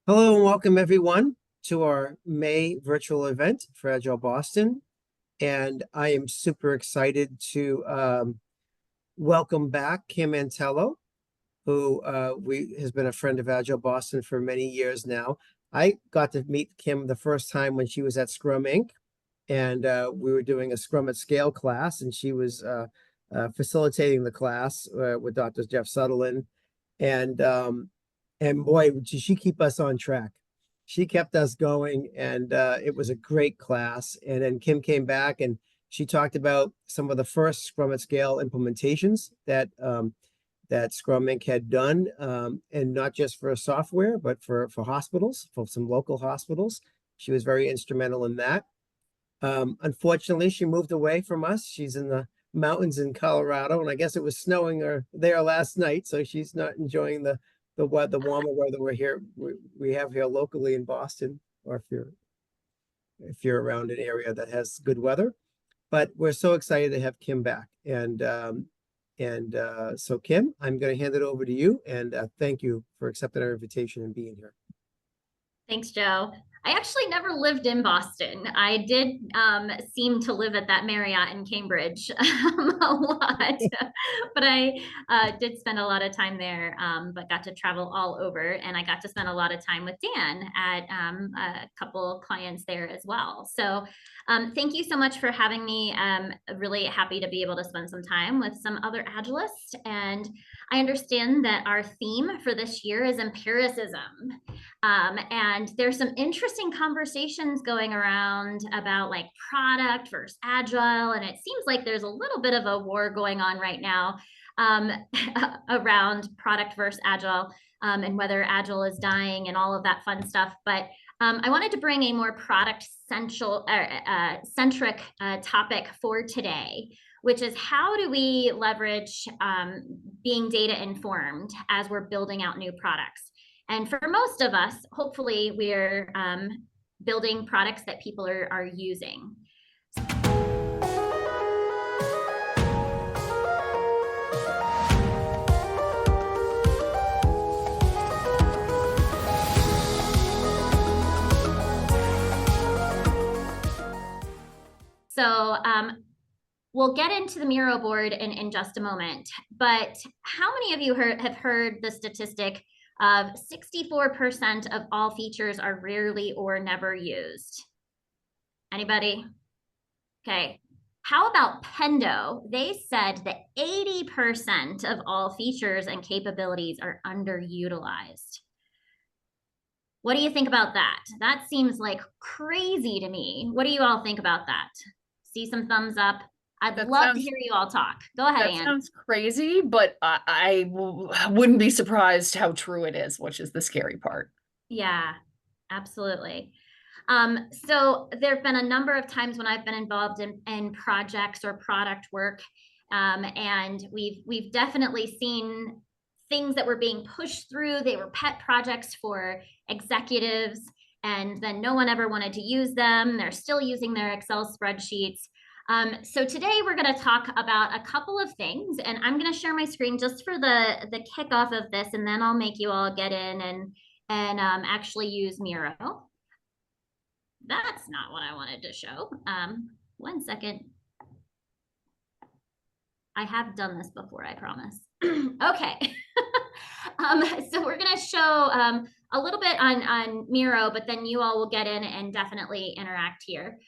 Hello and welcome everyone to our May virtual event for Agile Boston. And I am super excited to welcome back Kim Antelo, who has been a friend of Agile Boston for many years now. I got to meet Kim the first time when she was at Scrum Inc. And we were doing a Scrum at Scale class, and she was facilitating the class with Dr. Jeff Sutherland. And boy, did she keep us on track. She kept us going, and it was a great class. And then Kim came back and she talked about some of the first Scrum at Scale implementations that Scrum Inc. had done, and not just for software, but for hospitals, for some local hospitals. She was very instrumental in that. Unfortunately, she moved away from us. She's in the mountains in Colorado, and I guess it was snowing there last night, so she's not enjoying the warmer weather we have here locally in Boston, or if you're around an area that has good weather. But we're so excited to have Kim back, and so Kim, I'm going to hand it over to you, and thank you for accepting our invitation and being here. Thanks, Joe. I actually never lived in Boston. I did seem to live at that Marriott in Cambridge a lot, but I did spend a lot of time there, but got to travel all over, and I got to spend a lot of time with Dan at a couple clients there as well. So thank you so much for having me. Really happy to be able to spend some time with some other Agilists, and I understand that our theme for this year is empiricism. And there's some interesting conversations going around about like product versus agile. And it seems like there's a little bit of a war going on right now around product versus agile, and whether agile is dying and all of that fun stuff. But I wanted to bring a more product centric topic for today, which is how do we leverage being data informed as we're building out new products. And for most of us, hopefully we're building products that people are using. So we'll get into the Miro board in just a moment, but how many of you have heard the statistic of 64% of all features are rarely or never used? Anybody? Okay. How about Pendo? They said that 80% of all features and capabilities are underutilized. What do you think about that? That seems like crazy to me. What do you all think about that? See some thumbs up. I'd love to hear you all talk. Go ahead, Anne. That sounds crazy, but I wouldn't be surprised how true it is, which is the scary part. Yeah, absolutely. So there have been a number of times when I've been involved in projects or product work, and we've definitely seen things that were being pushed through. They were pet projects for executives, and then no one ever wanted to use them. They're still using their Excel spreadsheets. So today we're going to talk about a couple of things, and I'm going to share my screen just for the kickoff of this, and then I'll make you all get in and actually use Miro. That's not what I wanted to show. 1 second. I have done this before, I promise. Okay. So we're going to show a little bit on Miro, but then you all will get in and definitely interact here.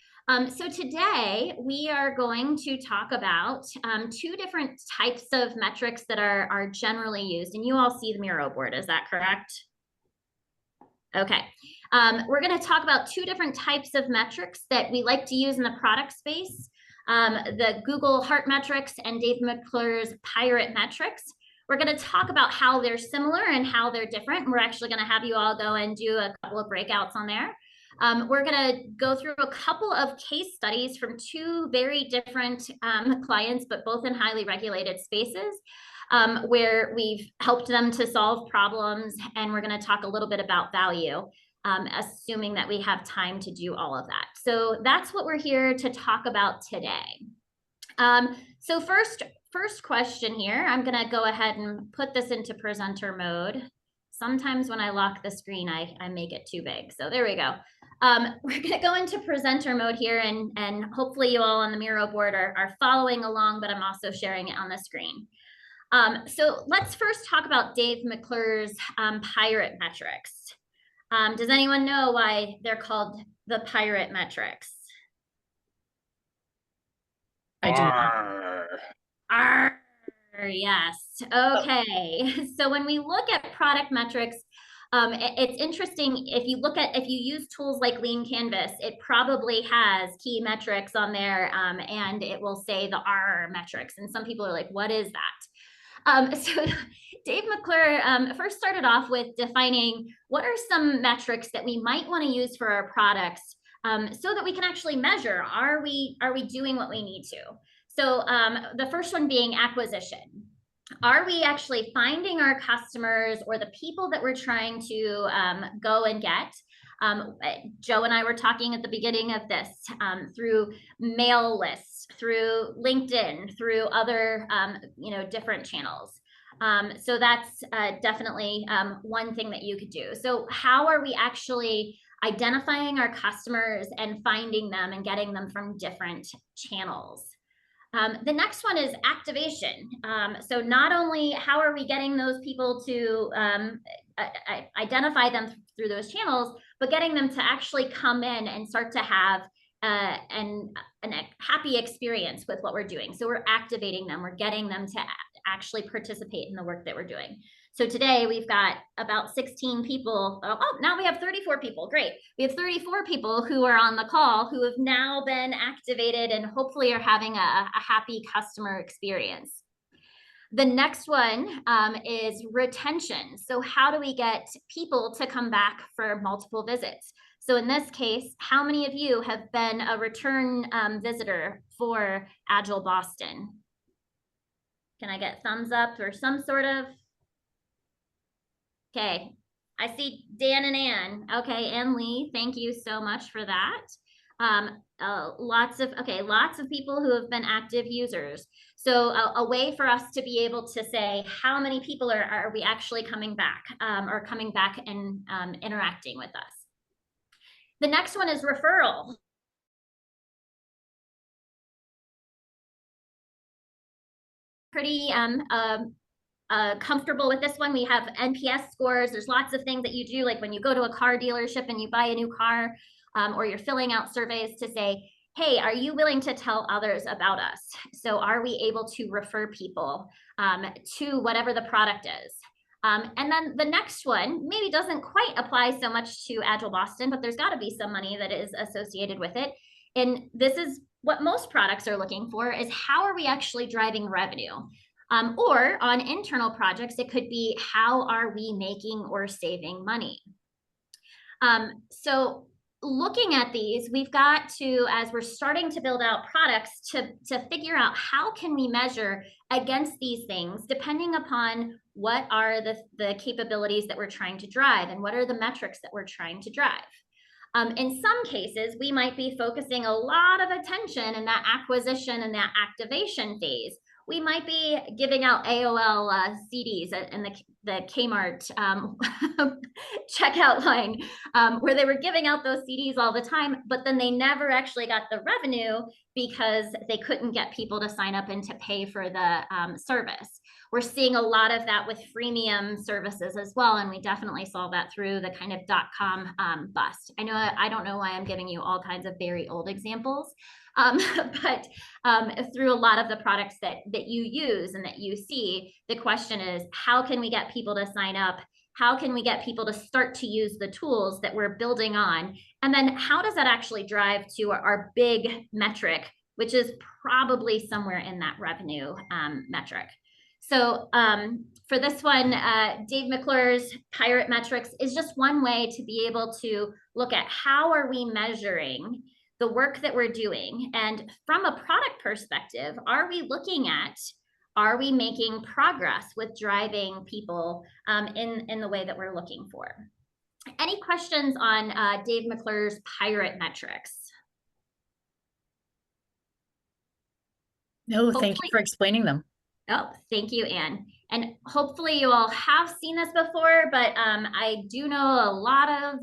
So today we are going to talk about two different types of metrics that are generally used, and you all see the Miro board, is that correct? Okay. We're going to talk about two different types of metrics that we like to use in the product space, the Google Heart metrics and Dave McClure's Pirate metrics. We're going to talk about how they're similar and how they're different. We're actually going to have you all go and do a couple of breakouts on there. We're going to go through a couple of case studies from two very different clients, but both in highly regulated spaces, where we've helped them to solve problems. And we're going to talk a little bit about value, assuming that we have time to do all of that. So that's what we're here to talk about today. So first question here, I'm going to go ahead and put this into presenter mode Sometimes when I lock the screen, I make it too big. So there we go. We're going to go into presenter mode here, and hopefully you all on the Miro board are following along, but I'm also sharing it on the screen. So let's first talk about Dave McClure's Pirate metrics. Does anyone know why they're called the Pirate metrics? I do not. AARRR, yes. Okay. So when we look at product metrics, it's interesting. If you use tools like Lean Canvas, it probably has key metrics on there, and it will say the AARRR metrics. And some people are like, what is that? So Dave McClure first started off with defining what are some metrics that we might want to use for our products, so that we can actually measure, are we doing what we need to? So the first one being acquisition. Are we actually finding our customers or the people that we're trying to go and get? Joe and I were talking at the beginning of this through mail lists, through LinkedIn, through other different channels. So that's definitely one thing that you could do. So how are we actually identifying our customers and finding them and getting them from different channels? The next one is activation. So not only how are we getting those people to identify them through those channels, but getting them to actually come in and start to have a happy experience with what we're doing. So we're activating them, we're getting them to actually participate in the work that we're doing. So today we've got about 16 people. Oh, now we have 34 people. Great. We have 34 people who are on the call who have now been activated and hopefully are having a happy customer experience. The next one is retention. So how do we get people to come back for multiple visits? So in this case, how many of you have been a return visitor for Agile Boston? Can I get thumbs up or some sort of? Okay, I see Dan and Ann. Okay, and Lee, thank you so much for that. Lots of people who have been active users. So a way for us to be able to say how many people are we actually coming back or coming back and interacting with us. The next one is referral. Pretty comfortable with this one. We have NPS scores. There's lots of things that you do, like when you go to a car dealership and you buy a new car, or you're filling out surveys to say, hey, are you willing to tell others about us? So are we able to refer people to whatever the product is? And then the next one maybe doesn't quite apply so much to Agile Boston, but there's got to be some money that is associated with it. And this is what most products are looking for, is how are we actually driving revenue? Or on internal projects, it could be how are we making or saving money? So looking at these, we've got to, as we're starting to build out products, to figure out how can we measure against these things, depending upon what are the capabilities that we're trying to drive and what are the metrics that we're trying to drive. In some cases, we might be focusing a lot of attention in that acquisition and that activation phase. We might be giving out AOL CDs in the Kmart checkout line, where they were giving out those CDs all the time, but then they never actually got the revenue because they couldn't get people to sign up and to pay for the service. We're seeing a lot of that with freemium services as well, and we definitely saw that through the kind of .com bust. I don't know why I'm giving you all kinds of very old examples, but through a lot of the products that you use and that you see, the question is, how can we get people to sign up? How can we get people to start to use the tools that we're building on? And then how does that actually drive to our big metric, which is probably somewhere in that revenue metric? So for this one, Dave McClure's Pirate Metrics is just one way to be able to look at how are we measuring the work that we're doing. And from a product perspective, are we making progress with driving people in the way that we're looking for? Any questions on Dave McClure's Pirate Metrics? No, thank you for explaining them. Oh, thank you, Anne. And hopefully you all have seen this before, but I do know a lot of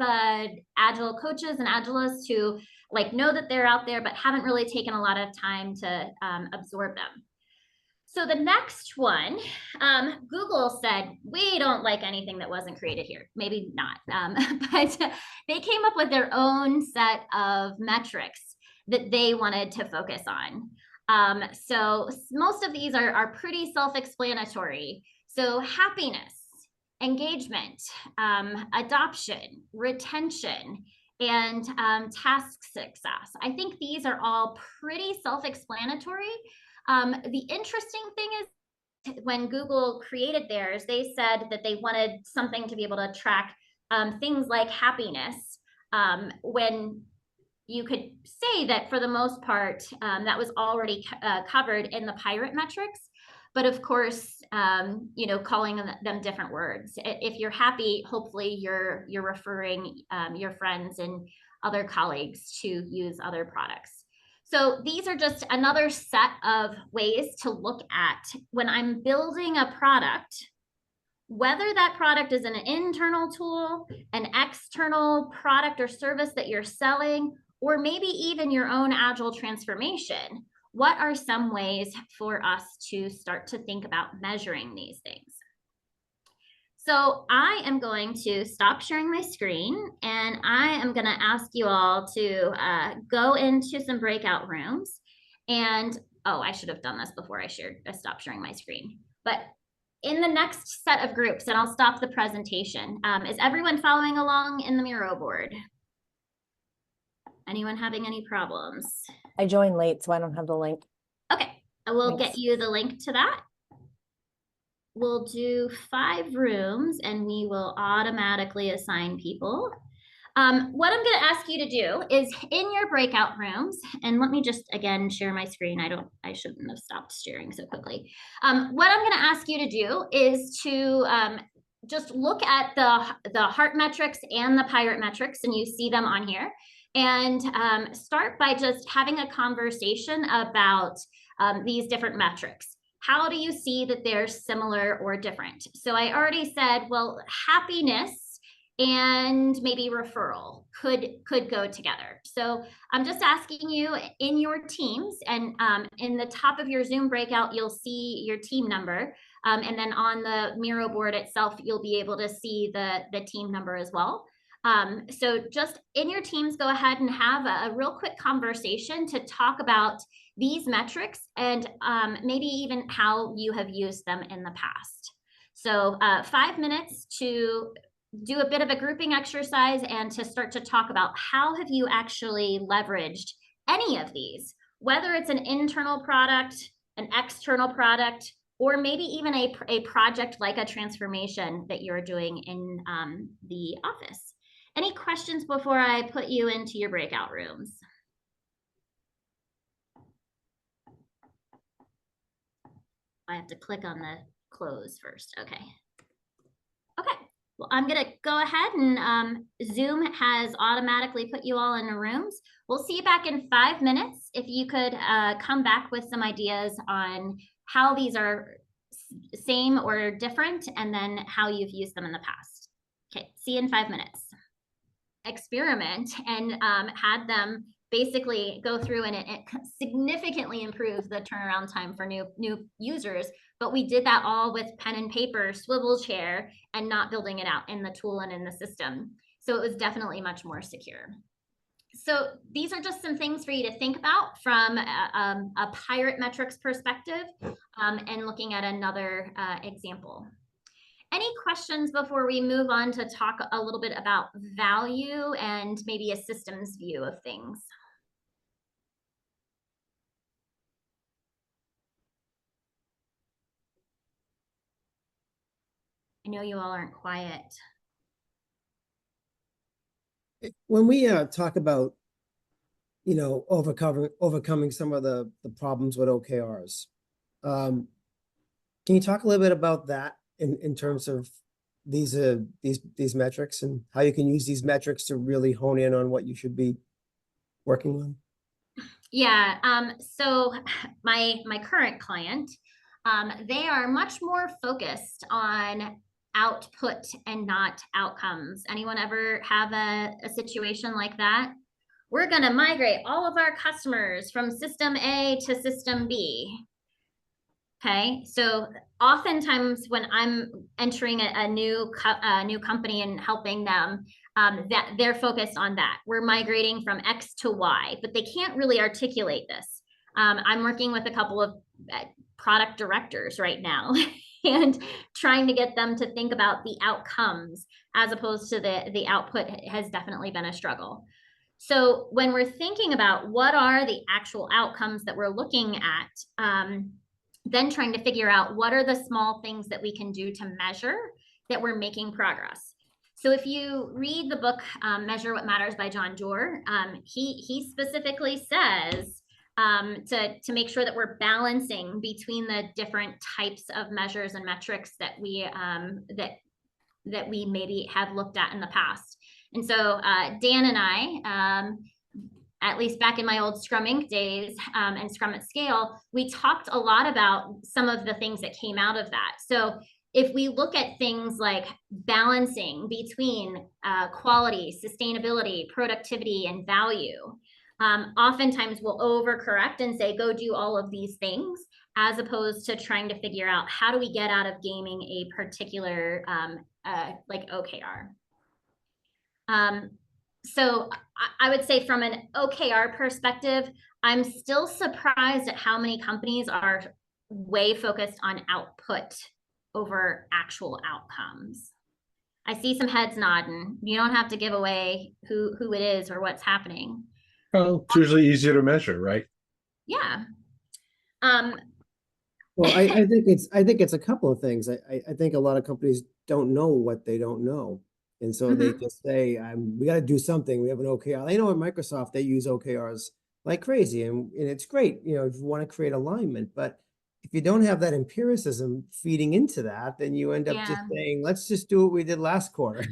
Agile coaches and Agilists who like know that they're out there, but haven't really taken a lot of time to absorb them. So the next one, Google said, we don't like anything that wasn't created here. Maybe not, but they came up with their own set of metrics that they wanted to focus on. So most of these are pretty self-explanatory. So happiness, engagement, adoption, retention, and task success. I think these are all pretty self-explanatory. The interesting thing is when Google created theirs, they said that they wanted something to be able to track things like happiness, when you could say that for the most part, that was already covered in the Pirate metrics. But of course, you know, calling them different words. If you're happy, hopefully you're referring your friends and other colleagues to use other products. So these are just another set of ways to look at when I'm building a product, whether that product is an internal tool, an external product or service that you're selling, or maybe even your own Agile transformation. What are some ways for us to start to think about measuring these things? So I am going to stop sharing my screen, and I am going to ask you all to go into some breakout rooms. And oh, I should have done this before I stopped sharing my screen. But in the next set of groups, and I'll stop the presentation, is everyone following along in the Miro board? Anyone having any problems? I joined late, so I don't have the link. Okay, I will Thanks. get you the link to that. We'll do 5 rooms and we will automatically assign people. What I'm going to ask you to do is in your breakout rooms, and let me just again share my screen. I shouldn't have stopped sharing so quickly. What I'm going to ask you to do is to just look at the heart metrics and the Pirate metrics, and you see them on here, and start by just having a conversation about these different metrics. How do you see that they're similar or different? So I already said, well, happiness and maybe referral could go together. So I'm just asking you in your teams, and in the top of your Zoom breakout, you'll see your team number. And then on the Miro board itself, you'll be able to see the team number as well. So just in your teams, go ahead and have a real quick conversation to talk about these metrics and maybe even how you have used them in the past. So 5 minutes to do a bit of a grouping exercise and to start to talk about how have you actually leveraged any of these, whether it's an internal product, an external product, or maybe even a project like a transformation that you're doing in the office. Any questions before I put you into your breakout rooms? I have to click on the close first. Okay. Okay. Well, I'm going to go ahead and Zoom has automatically put you all in the rooms. We'll see you back in 5 minutes. If you could come back with some ideas on how these are same or different, and then how you've used them in the past. Okay, see you in 5 minutes. Experiment and had them basically go through, and it significantly improved the turnaround time for new users. But we did that all with pen and paper, swivel chair, and not building it out in the tool and in the system. So it was definitely much more secure. So these are just some things for you to think about from a Pirate metrics perspective, and looking at another example. Any questions before we move on to talk a little bit about value and maybe a systems view of things? I know you all aren't quiet. When we talk about, you know, overcoming some of the problems with OKRs, can you talk a little bit about that in terms of these metrics and how you can use these metrics to really hone in on what you should be working on? Yeah. So my current client, they are much more focused on output and not outcomes. Anyone ever have a situation like that? We're going to migrate all of our customers from system A to system B. Okay, so oftentimes when I'm entering a new company and helping them, that they're focused on that. We're migrating from X to Y, but they can't really articulate this. I'm working with a couple of product directors right now and trying to get them to think about the outcomes as opposed to the output has definitely been a struggle. So when we're thinking about what are the actual outcomes that we're looking at, then trying to figure out what are the small things that we can do to measure that we're making progress. So if you read the book, Measure What Matters by John Doerr, he specifically says to make sure that we're balancing between the different types of measures and metrics that we maybe have looked at in the past. And so Dan and I, at least back in my old Scrum Inc. days and Scrum at Scale, we talked a lot about some of the things that came out of that. So if we look at things like balancing between quality, sustainability, productivity, and value, oftentimes we'll overcorrect and say, go do all of these things, as opposed to trying to figure out how do we get out of gaming a particular like OKR. So I would say from an OKR perspective, I'm still surprised at how many companies are way focused on output over actual outcomes. I see some heads nodding. You don't have to give away who it is or what's happening. Well, it's usually easier to measure, right? Yeah. Well, I think it's a couple of things. I think a lot of companies don't know what they don't know. And so they just say, we got to do something. We have an OKR. I know at Microsoft, they use OKRs like crazy, and it's great, you know, if you want to create alignment. But if you don't have that empiricism feeding into that, then you end up just saying, let's just do what we did last quarter.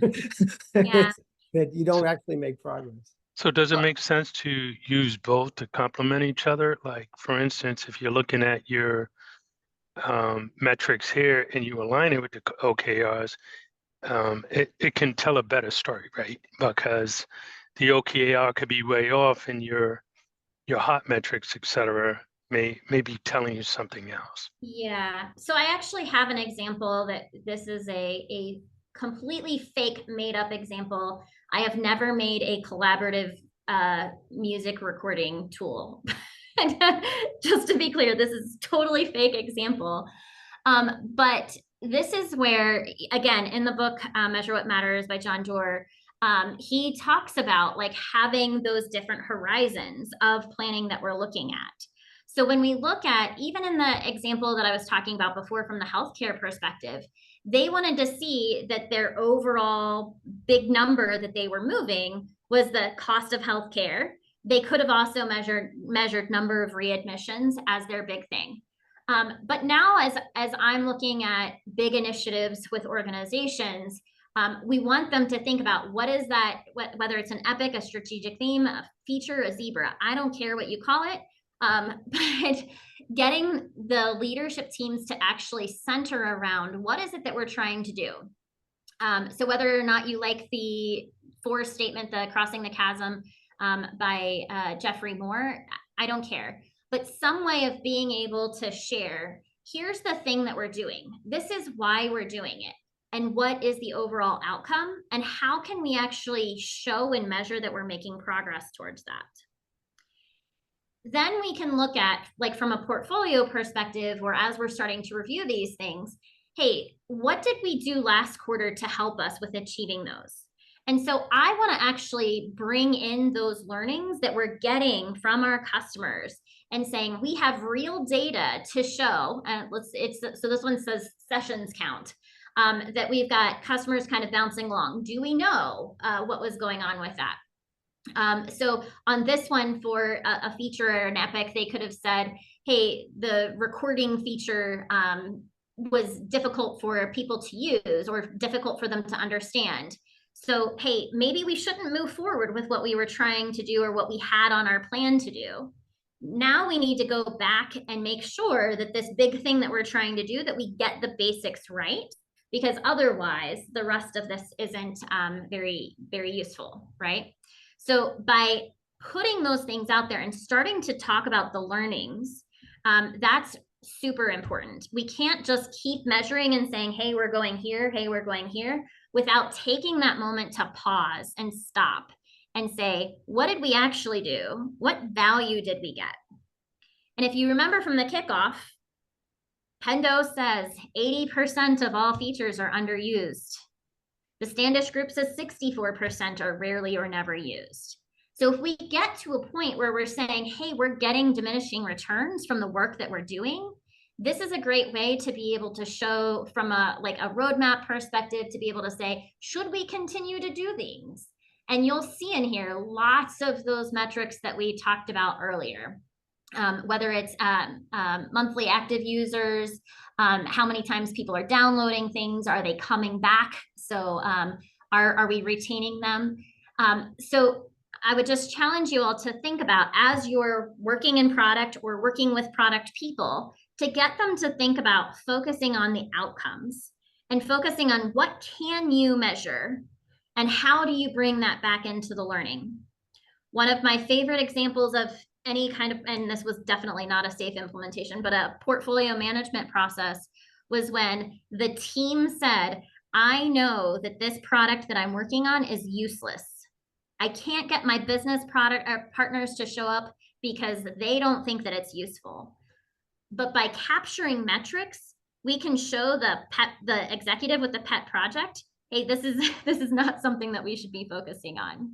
Yeah. That you don't actually make progress. So does it make sense to use both to complement each other? Like, for instance, if you're looking at your metrics here and you align it with the OKRs, it can tell a better story, right? Because the OKR could be way off and your hot metrics, et cetera, may be telling you something else. Yeah. So I actually have an example that this is a completely fake made up example. I have never made a collaborative music recording tool. Just to be clear, this is totally fake example. But this is where, again, in the book, Measure What Matters by John Doerr, he talks about like having those different horizons of planning that we're looking at. So when we look at, even in the example that I was talking about before from the healthcare perspective, they wanted to see that their overall big number that they were moving was the cost of healthcare. They could have also measured number of readmissions as their big thing. But now as I'm looking at big initiatives with organizations, we want them to think about what is that, whether it's an epic, a strategic theme, a feature, a zebra, I don't care what you call it. But getting the leadership teams to actually center around what is it that we're trying to do. So whether or not you like the fourth statement, the crossing the chasm by Jeffrey Moore, I don't care. But some way of being able to share, here's the thing that we're doing. This is why we're doing it. And what is the overall outcome? And how can we actually show and measure that we're making progress towards that? Then we can look at, like from a portfolio perspective, or as we're starting to review these things, hey, what did we do last quarter to help us with achieving those? And so I want to actually bring in those learnings that we're getting from our customers and saying we have real data to show. So this one says sessions count, that we've got customers kind of bouncing along. Do we know what was going on with that? So on this one for a feature or an epic, they could have said, hey, the recording feature was difficult for people to use or difficult for them to understand. So, hey, maybe we shouldn't move forward with what we were trying to do or what we had on our plan to do. Now we need to go back and make sure that this big thing that we're trying to do, that we get the basics right, because otherwise the rest of this isn't very, very useful, right? So by putting those things out there and starting to talk about the learnings, that's super important. We can't just keep measuring and saying, hey, we're going here, hey, we're going here, without taking that moment to pause and stop and say, what did we actually do? What value did we get? And if you remember from the kickoff, Pendo says 80% of all features are underused. The Standish Group says 64% are rarely or never used. So if we get to a point where we're saying, hey, we're getting diminishing returns from the work that we're doing, this is a great way to be able to show from a roadmap perspective, to be able to say, should we continue to do things? And you'll see in here lots of those metrics that we talked about earlier, whether it's monthly active users, how many times people are downloading things, are they coming back? So are we retaining them? So I would just challenge you all to think about, as you're working in product or working with product people, to get them to think about focusing on the outcomes and focusing on what can you measure and how do you bring that back into the learning. One of my favorite examples of any kind of, and this was definitely not a safe implementation, but a portfolio management process, was when the team said, I know that this product that I'm working on is useless. I can't get my business product partners to show up because they don't think that it's useful. But by capturing metrics, we can show the executive with the pet project, hey, this is not something that we should be focusing on.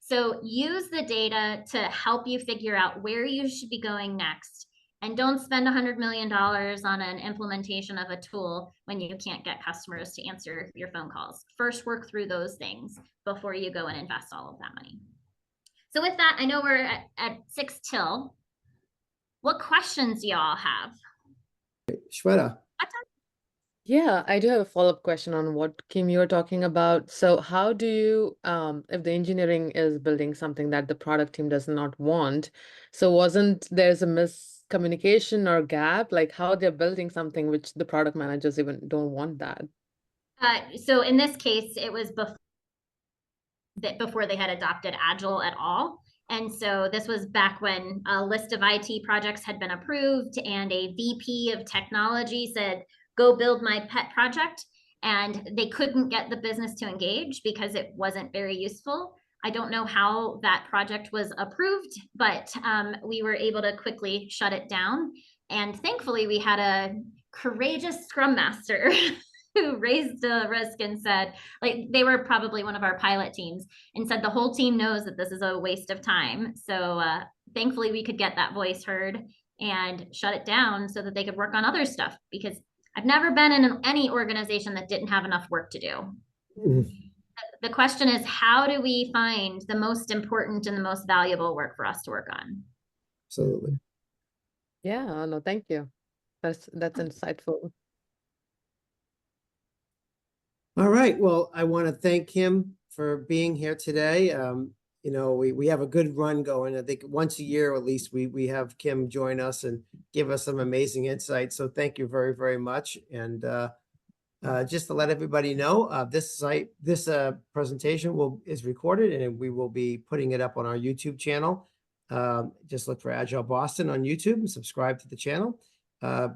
So use the data to help you figure out where you should be going next. And don't spend $100 million on an implementation of a tool when you can't get customers to answer your phone calls. First, work through those things before you go and invest all of that money. So with that, I know we're at 6 till. What questions do y'all have? Shweta. Yeah, I do have a follow-up question on what, Kim, you were talking about. So how do you, if the engineering is building something that the product team does not want, so wasn't there's a miscommunication or gap, like how they're building something which the product managers even don't want that? So in this case, it was before they had adopted Agile at all. And so this was back when a list of IT projects had been approved and a VP of technology said, go build my pet project. And they couldn't get the business to engage because it wasn't very useful. I don't know how that project was approved, but we were able to quickly shut it down. And thankfully, we had a courageous Scrum Master who raised the risk and said, like, they were probably one of our pilot teams, and said the whole team knows that this is a waste of time. So thankfully we could get that voice heard and shut it down so that they could work on other stuff, because I've never been in any organization that didn't have enough work to do. Mm-hmm. The question is, how do we find the most important and the most valuable work for us to work on? Absolutely. Yeah, no, thank you. That's insightful. All right. Well, I want to thank Kim for being here today. You know, we have a good run going. I think once a year, at least, we have Kim join us and give us some amazing insights. So thank you very, very much. And just to let everybody know, this presentation is recorded, and we will be putting it up on our YouTube channel. Just look for Agile Boston on YouTube and subscribe to the channel.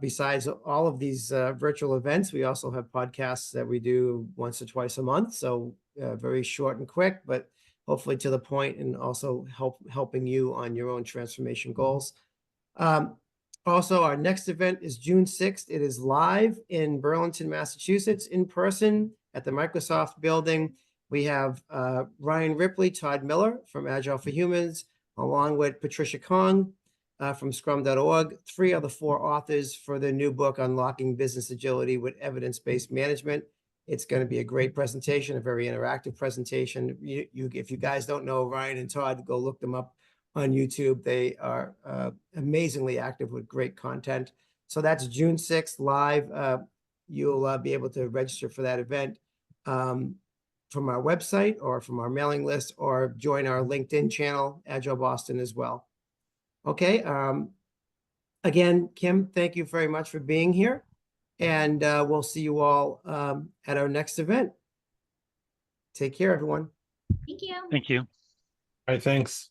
Besides all of these virtual events, we also have podcasts that we do once or twice a month. So very short and quick, but hopefully to the point, and also helping you on your own transformation goals. Also, our next event is June 6th. It is live in Burlington, Massachusetts, in person at the Microsoft building. We have Ryan Ripley, Todd Miller from Agile for Humans, along with Patricia Kong from Scrum.org, 3 of the 4 authors for the new book, Unlocking Business Agility with Evidence-Based Management. It's going to be a great presentation, a very interactive presentation. If you guys don't know Ryan and Todd, go look them up on YouTube. They are amazingly active with great content. So that's June 6th live. You'll be able to register for that event from our website or from our mailing list, or join our LinkedIn channel, Agile Boston, as well. Okay. Again, Kim, thank you very much for being here. And we'll see you all at our next event. Take care, everyone. Thank you. Thank you. All right, thanks.